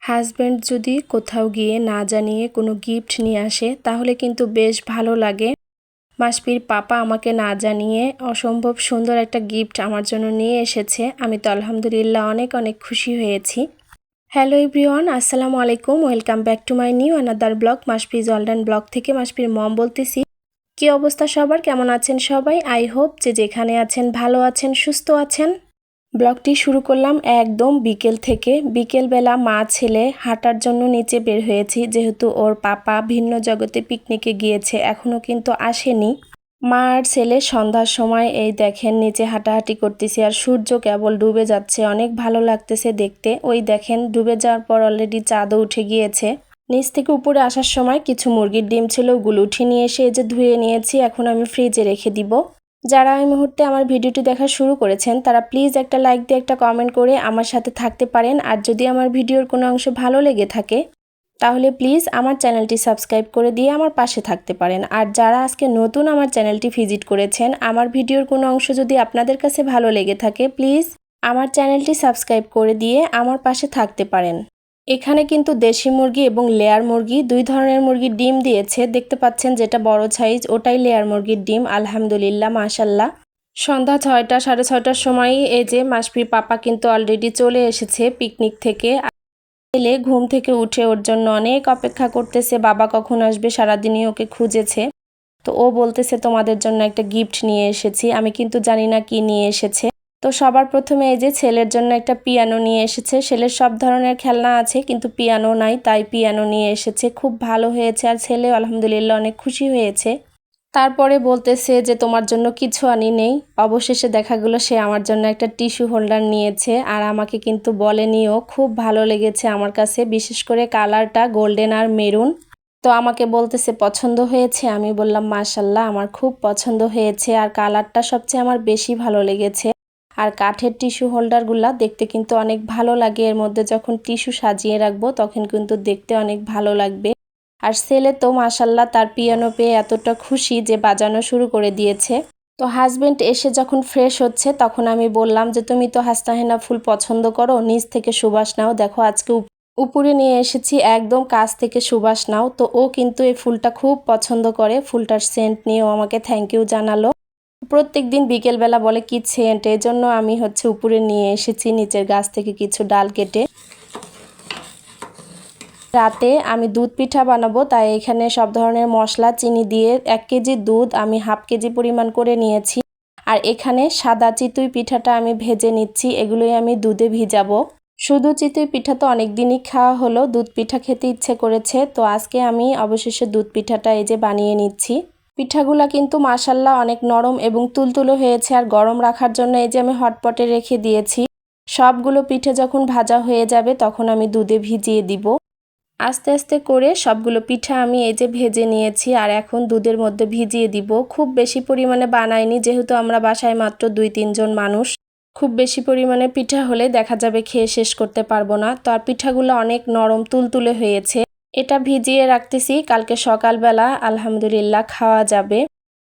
Husband যদি কোথাও গিয়ে না জানিয়ে কোনো গিফট নিয়ে আসে তাহলে কিন্তু বেশ ভালো লাগে। মাসফির পাপা আমাকে না জানিয়ে অসম্ভব সুন্দর একটা গিফট আমার জন্য নিয়ে এসেছে। আমি তো আলহামদুলিল্লাহ অনেক অনেক খুশি হয়েছি। হ্যালো এভরিওয়ান, আসসালামু আলাইকুম। Welcome back to my new another blog. মাসফিজ ওয়ালডান ব্লগ থেকে মাসফির মম বলতেছি। কি অবস্থা সবার, কেমন আছেন সবাই? আই হোপ যে যেখানে আছেন ভালো আছেন, সুস্থ আছেন। ব্লগটি শুরু করলাম একদম বিকেল থেকে। বিকেলবেলা মা ছেলে হাঁটার জন্য নিচে বের হয়েছি, যেহেতু ওর পাপা ভিন্ন জগতে পিকনিকে গিয়েছে, এখনও কিন্তু আসেনি। মা আর ছেলে সন্ধ্যার সময় এই দেখেন নিচে হাঁটাহাঁটি করতেছি, আর সূর্য কেবল ডুবে যাচ্ছে, অনেক ভালো লাগতেছে দেখতে। ওই দেখেন ডুবে যাওয়ার পর অলরেডি চাঁদও উঠে গিয়েছে। নিচ থেকে উপরে আসার সময় কিছু মুরগির ডিম ছিল, ওগুলো উঠিয়ে নিয়ে এসে এই যে ধুয়ে নিয়েছি, এখন আমি ফ্রিজে রেখে দিব। যারা এই মুহূর্তে আমার ভিডিওটি দেখা শুরু করেছেন তারা প্লিজ একটা লাইক দিয়ে একটা কমেন্ট করে আমার সাথে থাকতে পারেন। আর যদি আমার ভিডিওর কোনো অংশ ভালো লেগে থাকে তাহলে প্লিজ আমার চ্যানেলটি সাবস্ক্রাইব করে দিয়ে আমার পাশে থাকতে পারেন। আর যারা আজকে নতুন আমার চ্যানেলটি ভিজিট করেছেন, আমার ভিডিওর কোনো অংশ যদি আপনাদের কাছে ভালো লেগে থাকে প্লিজ আমার চ্যানেলটি সাবস্ক্রাইব করে দিয়ে আমার পাশে থাকতে পারেন। এখানে কিন্তু দেশি মুরগি এবং লেয়ার মুরগি দুই ধরনের মুরগির ডিম দিয়েছে। দেখতে পাচ্ছেন যেটা বড় সাইজ ওটাই লেয়ার মুরগির ডিম। আলহামদুলিল্লাহ, মাশাল্লাহ। সন্ধ্যা 6টা 6:30টার সময় এই যে মাসফির পাপা কিন্তু অলরেডি চলে এসেছে পিকনিক থেকে। ছেলে ঘুম থেকে উঠে ওর জন্য অনেক অপেক্ষা করতেছে, বাবা কখন আসবে, সারাদিনই ওকে খুঁজেছে। তো ও বলতেছে তোমাদের জন্য একটা গিফট নিয়ে এসেছি। আমি কিন্তু জানি না কি নিয়ে এসেছে। তো সবার প্রথমে এই যে ছেলের জন্য একটা পিয়ানো নিয়ে এসেছে। ছেলের সব ধরনের খেলনা আছে কিন্তু পিয়ানো নাই, তাই পিয়ানো নিয়ে এসেছে। খুব ভালো হয়েছে, আর ছেলে আলহামদুলিল্লাহ অনেক খুশি হয়েছে। তারপরে বলতেছে যে তোমার জন্য কিছু আনি নেই। অবশেষে দেখা গেল সে আমার জন্য একটা টিস্যু হোল্ডার নিয়েছে, আর আমাকে কিন্তু বলেনিও। খুব ভালো লেগেছে আমার কাছে, বিশেষ করে কালারটা গোল্ডেন আর মেরুন। তো আমাকে বলতেছে পছন্দ হয়েছে। আমি বললাম মাশাল্লাহ, আমার খুব পছন্দ হয়েছে, আর কালারটা সবচেয়ে আমার বেশি ভালো লেগেছে। আর কাঠের টিস্যু হোল্ডারগুলা দেখতে কিন্তু অনেক ভালো লাগে, এর মধ্যে যখন টিস্যু সাজিয়ে রাখবো তখন কিন্তু দেখতে অনেক ভালো লাগবে। আর ছেলে তো মাশাল্লাহ তার পিয়ানো পেয়ে এতটা খুশি যে বাজানো শুরু করে দিয়েছে। তো হাজবেন্ড এসে যখন ফ্রেশ হচ্ছে তখন আমি বললাম যে তুমি তো হাসনাহেনা ফুল পছন্দ করো, নিচ থেকে সুবাস নাও। দেখো আজকে উপরে নিয়ে এসেছি, একদম কাছ থেকে সুবাস নাও। তো ও কিন্তু এই ফুলটা খুব পছন্দ করে। ফুলটার সেন্ট নিয়েও আমাকে থ্যাংক ইউ জানালো। প্রত্যেক দিন বিকেলবেলা বলে কি সেন্ট, এই জন্য আমি উপরে নিয়ে এসেছি নিচের গাছ থেকে কিছু ডাল কেটে। রাতে আমি দুধ পিঠা বানাবো, তাই এখানে সব ধরনের মশলা চিনি দিয়ে 1 কেজি দুধ আমি হাফ কেজি পরিমাণ করে নিয়েছি। আর এখানে সাদা চিতই পিঠাটা আমি ভেজে নিচ্ছি, এগুলোই আমি দুধে ভিজাবো। শুধু চিতই পিঠা তো অনেক দিনই খাওয়া হলো, দুধ পিঠা খেতে ইচ্ছে করেছে, তো আজকে আমি অবশেষে দুধ পিঠাটা এই যে বানিয়ে নিচ্ছি। পিঠাগুলা কিন্তু মাশাল্লাহ অনেক নরম এবং তুলতুলে হয়েছে। আর গরম রাখার জন্য এই যে আমি হটপটে রেখে দিয়েছি। সবগুলো পিঠে যখন ভাজা হয়ে যাবে তখন আমি দুধে ভিজিয়ে দিব। আস্তে আস্তে করে সবগুলো পিঠা আমি এই যে ভেজে নিয়েছি, আর এখন দুধের মধ্যে ভিজিয়ে দিব। খুব বেশি পরিমাণে বানাইনি, যেহেতু আমরা বাসায় মাত্র 2-3 জন মানুষ। খুব বেশি পরিমাণে পিঠা হলে দেখা যাবে খেয়ে শেষ করতে পারবো না। তো আর পিঠাগুলো অনেক নরম তুলতুলে হয়েছে। এটা ভিজিয়ে রাখতেছি, কালকে সকালবেলা আলহামদুলিল্লাহ খাওয়া যাবে।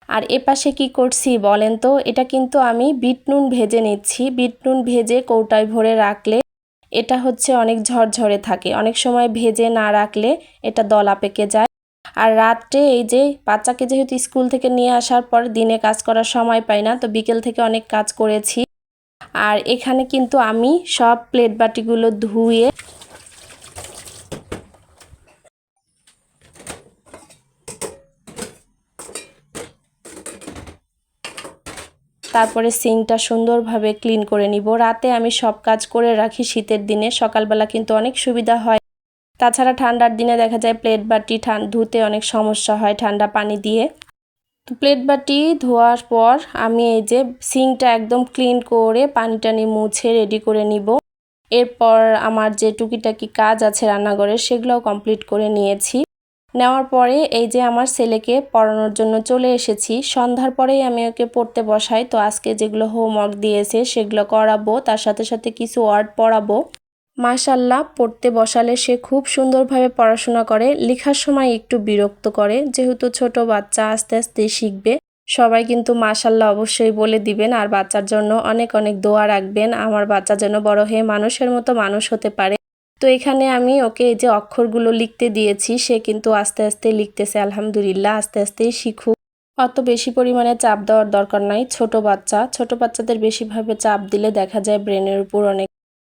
আর এপাশে কি করছি বলেন তো, এটা কিন্তু আমি বিট নুন ভেজে নিচ্ছি। বিট নুন ভেজে কৌটায় ভরে রাখলে এটা অনেক ঝরঝরে থাকে, অনেক সময় ভেজে না রাখলে এটা দলা পেকে যায়। আর রাত্রে এই যে বাচ্চাকে যেহেতু স্কুল থেকে নিয়ে আসার পর দিনে কাজ করার সময় পাই না, তো বিকেল থেকে অনেক কাজ করেছি। আর এখানে কিন্তু আমি সব প্লেট বাটিগুলো ধুয়ে তারপরে সিঙ্কটা সুন্দরভাবে ক্লিন করে নিব। রাতে আমি সব কাজ করে রাখি শীতের দিনে, সকালবেলা কিন্তু অনেক সুবিধা হয়। তাছাড়া ঠান্ডার দিনে দেখা যায় প্লেট বাটি ধুতে অনেক সমস্যা হয় ঠান্ডা পানি দিয়ে। তো প্লেট বাটি ধোয়ার পর আমি এই যে সিঙ্কটা একদম ক্লিন করে পানি টানি মুছে রেডি করে নিব। এরপর আমার যে টুকিটাকি কাজ আছে রান্নাঘরের সেগুলোও কমপ্লিট করে নিয়েছি। নেওয়ার পরে এই যে আমার ছেলেকে পড়ানোর জন্য চলে এসেছি। সন্ধ্যার পরেই আমি ওকে পড়তে বসাই। তো আজকে যেগুলো হোমওয়ার্ক দিয়েছে সেগুলো করাবো, তার সাথে সাথে কিছু ওয়ার্ড পড়াবো। মাশাল্লাহ, পড়তে বসালে সে খুব সুন্দরভাবে পড়াশোনা করে। লেখার সময় একটু বিরক্ত করে, যেহেতু ছোট বাচ্চা আস্তে আস্তে শিখবে। সবাই কিন্তু মাশাল্লাহ অবশ্যই বলে দিবেন, আর বাচ্চার জন্য অনেক অনেক দোয়া রাখবেন। আমার বাচ্চা যেন বড় হয়ে মানুষের মতো মানুষ হতে পারে। তো এখানে আমি ওকে এই যে অক্ষরগুলো লিখতে দিয়েছি, সে কিন্তু আস্তে আস্তে লিখতেছে। আলহামদুলিল্লাহ, আস্তে আস্তেই শিখুক। অত বেশি পরিমাণে চাপ দেওয়ার দরকার নাই। ছোট বাচ্চাদের বেশিভাবে চাপ দিলে দেখা যায় ব্রেনের উপর অনেক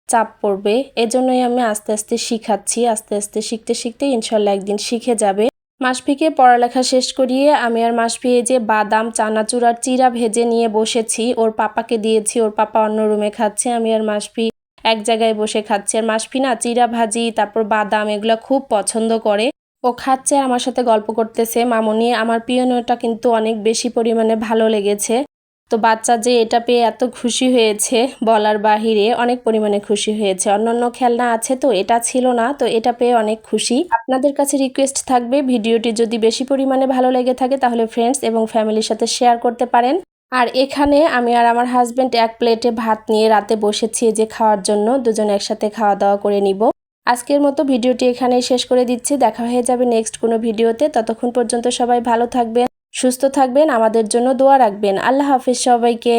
চাপ পড়বে। এজন্যই আমি আস্তে আস্তে শিখাচ্ছি। আস্তে আস্তে শিখতে শিখতে ইনশাল্লাহ একদিন শিখে যাবে। মাসফিকে পড়ালেখা শেষ করিয়ে আমি আর মাসফি এই যে বাদাম, চানাচুর আর চিড়া ভেজে নিয়ে বসেছি। ওর পাপাকে দিয়েছি, ওর পাপা অন্য রুমে খাচ্ছে, আমি আর মাসফি এক জায়গায় বসে খাচ্ছি। আর মাসফি না চিড়া ভাজি, তারপর বাদাম এগুলো খুব পছন্দ করে। ও খাচ্ছে, আমার সাথে গল্প করতেছে। মামুনি, আমার পিয়ানোটা কিন্তু অনেক বেশি পরিমাণে ভালো লেগেছে। তো বাচ্চা যে এটা পেয়ে এত খুশি হয়েছে বলার বাহিরে, অনেক পরিমাণে খুশি হয়েছে। অন্যান্য খেলনা আছে তো এটা ছিল না, তো এটা পেয়ে অনেক খুশি। আপনাদের কাছে রিকোয়েস্ট থাকবে, ভিডিওটি যদি বেশি পরিমাণে ভালো লেগে থাকে তাহলে ফ্রেন্ডস এবং ফ্যামিলির সাথে শেয়ার করতে পারেন। আর এখানে আমি আর আমার হাজব্যান্ড এক প্লেটে ভাত নিয়ে রাতে বসেছি যে খাওয়ার জন্য, দুজন একসাথে খাওয়া দাওয়া করে নিব। আজকের মতো ভিডিওটি এখানেই শেষ করে দিচ্ছি। দেখা হয়ে যাবে নেক্সট কোনো ভিডিওতে। ততক্ষণ পর্যন্ত সবাই ভালো থাকবেন, সুস্থ থাকবেন, আমাদের জন্য দোয়া রাখবেন। আল্লাহ হাফেজ সবাইকে।